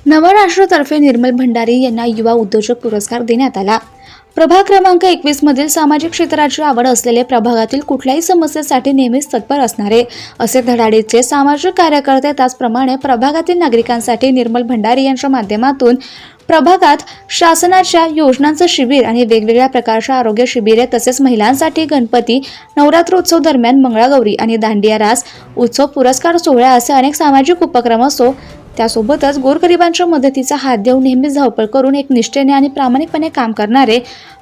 नवराष्ट्रतर्फे निर्मल भंडारी यांना युवा उद्योजक पुरस्कार देण्यात आला। प्रभाग क्रमांक 21 मधील सामाजिक क्षेत्राची आवड असलेले, प्रभागातील कुठल्याही समस्येसाठी नेहमीच तत्पर असणारे असे धडाडीचे सामाजिक कार्यकर्ते, त्याचप्रमाणे प्रभागातील नागरिकांसाठी निर्मल भंडारी यांच्या माध्यमातून प्रभागात शासनाच्या योजनांचं शिबिर आणि वेगवेगळ्या प्रकारच्या आरोग्य शिबिरे, तसेच महिलांसाठी गणपती नवरात्रोत्सव दरम्यान मंगळागौरी आणि दांडिया रास उत्सव पुरस्कार सोहळा असे अनेक सामाजिक उपक्रम असो, त्यासोबतच गोरगरिबांच्या मदतीचा हात देऊन नेहमीच धावपळ करून एक निष्ठेने आणि प्रामाणिकपणे काम करणारे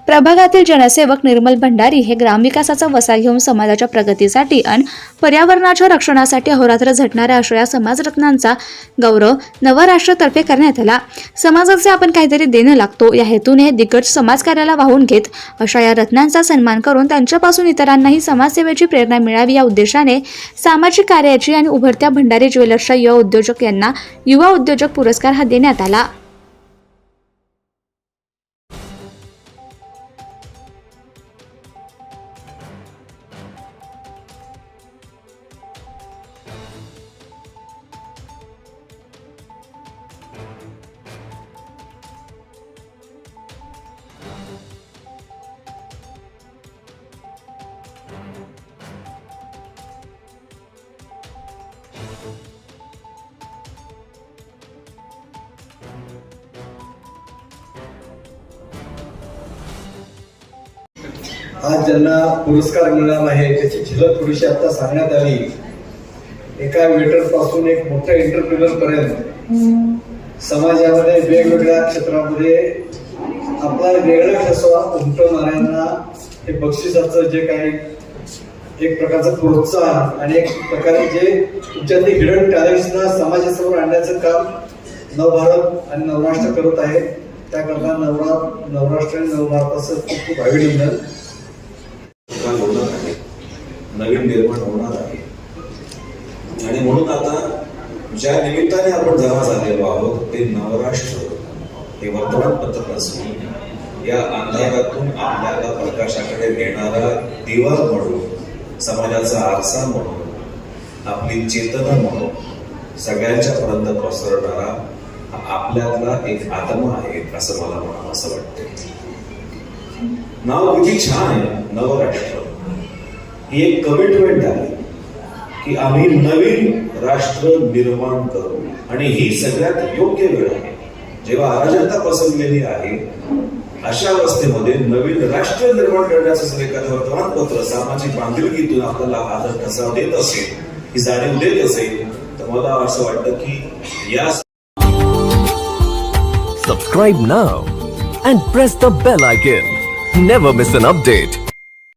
प्रभागातील जनसेवक निर्मल भंडारी हे ग्रामविकासाचा वसा घेऊन समाजाच्या प्रगतीसाठी आणि पर्यावरणाच्या रक्षणासाठी अहोरात्र झटणाऱ्या अशा या समाजरत्नांचा गौरव नवराष्ट्रतर्फे करण्यात आला। समाजाचे आपण काहीतरी देणं लागतो या हेतूने दिग्गज समाजकार्याला वाहून घेत अशा या रत्नांचा सन्मान करून त्यांच्यापासून इतरांनाही समाजसेवेची प्रेरणा मिळावी या उद्देशाने सामाजिक कार्याची आणि उभरत्या भंडारी ज्वेलर्सच्या युवा उद्योजक यांना युवा उद्योजक पुरस्कार हा देण्यात आला। आज ज्यांना पुरस्कार मिळणार आहे त्याची झलक थोडीशी आता सांगण्यात आली। एका वेटर पासून एक मोठ्या एंटरप्रेन्योर पर्यंत समाजामध्ये वेगवेगळ्या क्षेत्रामध्ये आपला वेगळा ठसा उमटवणाऱ्यांना हे बक्षिसाचं जे काही एक प्रकारचं प्रोत्साहन आणि एक प्रकारे जे तुमच्यातले हिडन टॅलेंट्सना समाजासमोर आणण्याचं काम नवभारत आणि नवराष्ट्र करत आहे। त्याकरता नवराष्ट्र आणि नवभारताचं खूप खूप अभिनंदन। होणार आहे, नवीन निर्माण होणार आहे आणि म्हणून आता ज्या निमित्ताने आपण जमा झालेलो आहोत ते नवराष्ट्र हे वर्तमानपत्र नसून या अंधारातून आपल्याला प्रकाशाकडे नेणारा दिवा म्हणून, समाजाचा आरसा म्हणून, आपली चेतना म्हणून सगळ्यांच्या पर्यंत पसरणारा आपल्यातला एक आत्मा आहे असं मला म्हणावं असं वाटतं। नाव किती छान आहे, नवराष्ट्र। ही एक कमिटमेंट आहे की आम्ही नवीन राष्ट्र निर्माण करू आणि ही सगळ्यात योग्य वेळ आहे जेव्हा अराजकता पसरलेली आहे। अशा अवस्थेमध्ये नवीन राष्ट्र निर्माण करण्याचं जर एखादं वर्तमानपत्र सामाजिक बांधिलकीतून आपल्याला आदर ठसा देत असेल, ही जाणीव देत असेल, तर मला असं वाटतं की या Subscribe now and press the bell icon. Never miss an update.